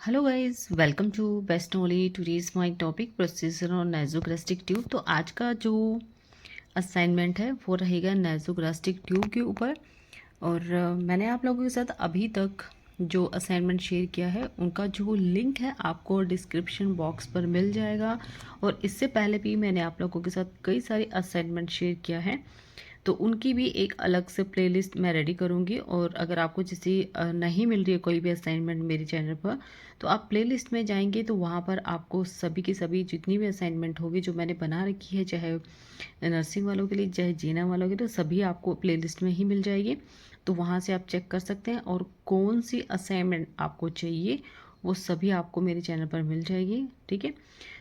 Hello guys, welcome to best only. Today's my topic procedure on nasogastric tube. तो आज का जो assignment है वो रहेगा नासोगास्ट्रिक ट्यूब के ऊपर। और मैंने आप लोगों के साथ अभी तक जो असाइनमेंट शेयर किया है उनका जो लिंक है आपको डिस्क्रिप्शन बॉक्स पर मिल जाएगा। और इससे पहले भी मैंने आप लोगों के साथ कई सारे असाइनमेंट शेयर किया है, तो उनकी भी एक अलग से प्लेलिस्ट मैं रेडी करूँगी। और अगर आपको जैसे नहीं मिल रही है कोई भी असाइनमेंट मेरे चैनल पर, तो आप प्लेलिस्ट में जाएंगे तो वहाँ पर आपको सभी की सभी जितनी भी असाइनमेंट होगी जो मैंने बना रखी है, चाहे नर्सिंग वालों के लिए चाहे जीना वालों के लिए, तो सभी आपको प्लेलिस्ट में ही मिल जाएगी। तो वहाँ से आप चेक कर सकते हैं और कौन सी असाइनमेंट आपको चाहिए वो सभी आपको मेरे चैनल पर मिल जाएगी। ठीक है,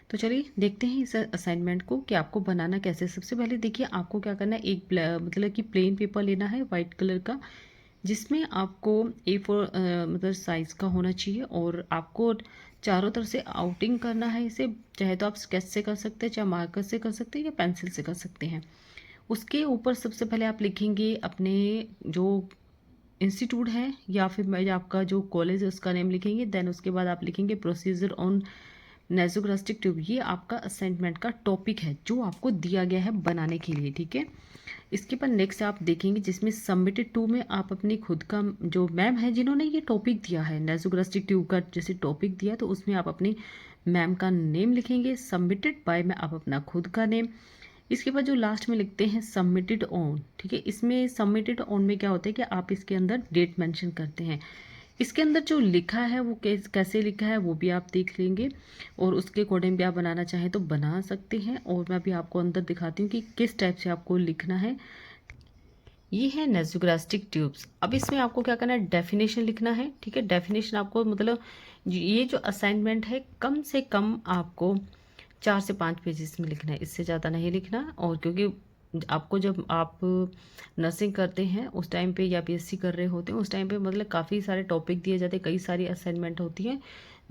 तो चलिए देखते हैं इस असाइनमेंट को कि आपको बनाना कैसे। सबसे पहले देखिए आपको क्या करना है, एक मतलब कि प्लेन पेपर लेना है वाइट कलर का, जिसमें आपको A4 मतलब साइज़ का होना चाहिए। और आपको चारों तरफ से आउटिंग करना है इसे, चाहे तो आप स्केच से कर सकते हैं, चाहे मार्कर से कर सकते हैं, या पेंसिल से कर सकते हैं। उसके ऊपर सबसे पहले आप लिखेंगे अपने जो इंस्टीट्यूट है या फिर आपका जो कॉलेज है उसका नेम लिखेंगे। देन उसके बाद आप लिखेंगे प्रोसीजर ऑन नासोगास्ट्रिक ट्यूब। ये आपका असाइनमेंट का टॉपिक है जो आपको दिया गया है बनाने के लिए। ठीक है, इसके बाद नेक्स्ट आप देखेंगे जिसमें सबमिटेड टू में आप अपनी खुद का, जो मैम है जिन्होंने ये टॉपिक दिया है नासोगास्ट्रिक ट्यूब का जैसे टॉपिक दिया, तो उसमें आप अपनी मैम का नेम लिखेंगे। सबमिटेड बाय में आप अपना खुद का नेम। इसके बाद जो लास्ट में लिखते हैं सबमिटेड ऑन। ठीक है, इसमें सबमिटेड ऑन में क्या होता है कि आप इसके अंदर डेट मेंशन करते हैं। इसके अंदर जो लिखा है वो कैसे लिखा है वो भी आप देख लेंगे, और उसके अकॉर्डिंग भी आप बनाना चाहें तो बना सकते हैं। और मैं भी आपको अंदर दिखाती हूँ कि किस टाइप से आपको लिखना है। ये है नासोगास्ट्रिक ट्यूब्स। अब इसमें आपको क्या करना है, डेफिनेशन लिखना है। ठीक है, डेफिनेशन आपको मतलब ये जो असाइनमेंट है कम से कम आपको 4 से 5 पेजेस में लिखना है, इससे ज़्यादा नहीं लिखना। और क्योंकि आपको जब आप नर्सिंग करते हैं उस टाइम पे या BSc कर रहे होते हैं उस टाइम पे मतलब काफ़ी सारे टॉपिक दिए जाते हैं, कई सारी असाइनमेंट होती हैं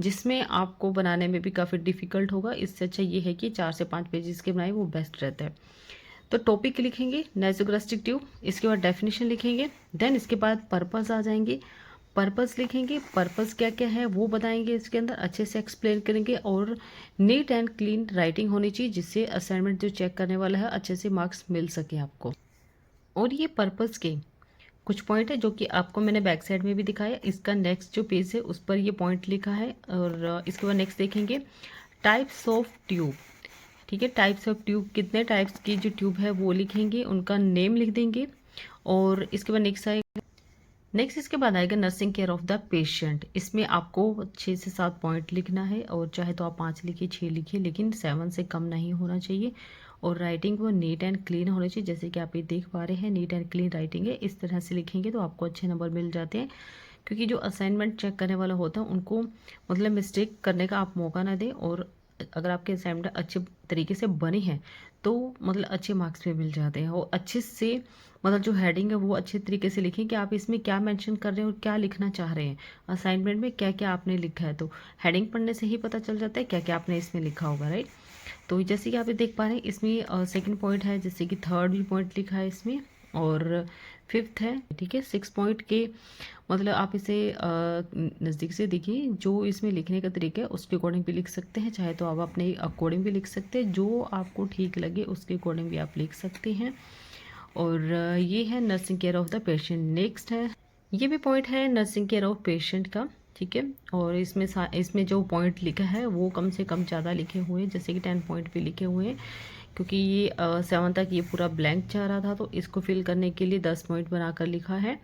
जिसमें आपको बनाने में भी काफ़ी डिफ़िकल्ट होगा। इससे अच्छा ये है कि 4 से 5 पेजेस के बनाए वो बेस्ट रहता है। तो टॉपिक लिखेंगे नासोगास्ट्रिक ट्यूब, इसके बाद डेफिनेशन लिखेंगे, देन इसके बाद पर्पस आ जाएंगे। पर्पस लिखेंगे, पर्पस क्या क्या है वो बताएंगे, इसके अंदर अच्छे से एक्सप्लेन करेंगे। और नीट एंड क्लीन राइटिंग होनी चाहिए जिससे असाइनमेंट जो चेक करने वाला है अच्छे से मार्क्स मिल सके आपको। और ये पर्पस के कुछ पॉइंट है जो कि आपको मैंने बैक साइड में भी दिखाया। इसका नेक्स्ट जो पेज है उस पर ये पॉइंट लिखा है। और इसके बाद नेक्स्ट देखेंगे टाइप्स ऑफ ट्यूब। ठीक है, टाइप्स ऑफ ट्यूब, कितने टाइप्स की जो ट्यूब है वो लिखेंगे, उनका नेम लिख देंगे। और इसके बाद नेक्स्ट इसके बाद आएगा nursing care of the patient. इसमें आपको 6 से 7 पॉइंट लिखना है, और चाहे तो आप 5 लिखिए 6 लिखिए, लेकिन 7 से कम नहीं होना चाहिए। और राइटिंग वो नीट एंड क्लीन होनी चाहिए, जैसे कि आप ये देख पा रहे हैं नीट एंड क्लीन राइटिंग है। इस तरह से लिखेंगे तो आपको अच्छे नंबर मिल जाते हैं, क्योंकि जो असाइनमेंट चेक करने वाला होता है उनको मतलब मिस्टेक करने का आप मौका ना दें। और अगर आपके असाइनमेंट अच्छे तरीके से बने हैं तो मतलब अच्छे मार्क्स भी मिल जाते हैं। और अच्छे से मतलब जो हेडिंग है वो अच्छे तरीके से लिखें कि आप इसमें क्या मेंशन कर रहे हैं और क्या लिखना चाह रहे हैं, असाइनमेंट में क्या क्या आपने लिखा है। तो हेडिंग पढ़ने से ही पता चल जाता है क्या क्या आपने इसमें लिखा होगा, राइट। तो जैसे कि आप ये देख पा रहे हैं इसमें सेकंड पॉइंट है, जैसे कि थर्ड भी पॉइंट लिखा है इसमें, और फिफ्थ है। ठीक है, 6 पॉइंट के मतलब आप इसे नज़दीक से देखिए, जो इसमें लिखने का तरीका है उसके अकॉर्डिंग भी लिख सकते हैं, चाहे तो आप अपने अकॉर्डिंग भी लिख सकते हैं, जो आपको ठीक लगे उसके अकॉर्डिंग भी आप लिख सकते हैं। और ये है nursing care of the patient. Next है, ये भी पॉइंट है नर्सिंग केयर ऑफ पेशेंट का। ठीक है, और इसमें जो पॉइंट लिखा है वो कम से कम ज़्यादा लिखे हुए हैं, जैसे कि 10 पॉइंट भी लिखे हुए हैं, क्योंकि ये 7 तक ये पूरा ब्लैंक चाह रहा था, तो इसको फिल करने के लिए 10 पॉइंट बनाकर लिखा है।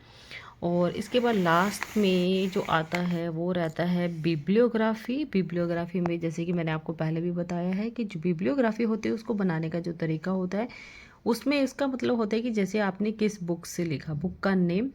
और इसके बाद लास्ट में जो आता है वो रहता है बिब्लियोग्राफी। बिब्लियोग्राफी में जैसे कि मैंने आपको पहले भी बताया है कि जो बिब्लियोग्राफी होती है उसको बनाने का जो तरीका होता है उसमें इसका मतलब होता है कि जैसे आपने किस बुक से लिखा, बुक का नेम,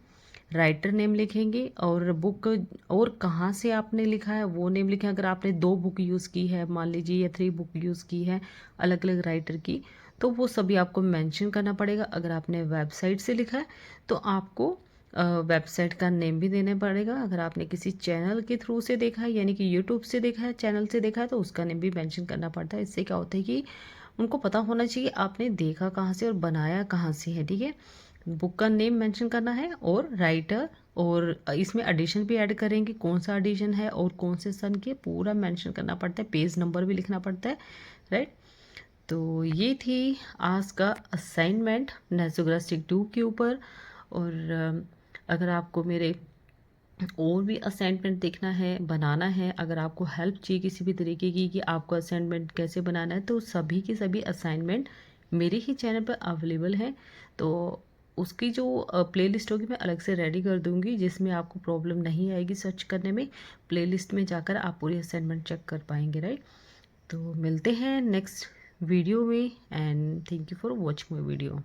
राइटर नेम लिखेंगे, और बुक और कहाँ से आपने लिखा है वो नेम लिखें। अगर आपने 2 बुक यूज़ की है मान लीजिए, या 3 बुक यूज़ की है अलग अलग राइटर की, तो वो सभी आपको मेंशन करना पड़ेगा। अगर आपने वेबसाइट से लिखा है तो आपको वेबसाइट का नेम भी देना पड़ेगा। अगर आपने किसी चैनल के थ्रू से देखा है, यानी कि यूट्यूब से देखा है, चैनल से देखा है, तो उसका नेम भी मेंशन करना पड़ता है। इससे क्या होता है कि उनको पता होना चाहिए आपने देखा कहाँ से और बनाया कहाँ से है। ठीक है, बुक का नेम मेंशन करना है, और राइटर और इसमें एडिशन भी ऐड करेंगे, कौन सा एडिशन है और कौन से सन के पूरा मेंशन करना पड़ता है, पेज नंबर भी लिखना पड़ता है, राइट। तो ये थी आज का असाइनमेंट नासोग्रास्टिक ट्यूब के ऊपर। और अगर आपको मेरे और भी असाइनमेंट देखना है, बनाना है, अगर आपको हेल्प चाहिए किसी भी तरीके की कि आपको असाइनमेंट कैसे बनाना है, तो सभी के सभी असाइनमेंट मेरे ही चैनल पर अवेलेबल हैं। तो उसकी जो प्लेलिस्ट होगी मैं अलग से रेडी कर दूंगी, जिसमें आपको प्रॉब्लम नहीं आएगी सर्च करने में। प्लेलिस्ट में जाकर आप पूरी असाइनमेंट चेक कर पाएंगे, राइट। तो मिलते हैं नेक्स्ट वीडियो में, and thank you for watching my video.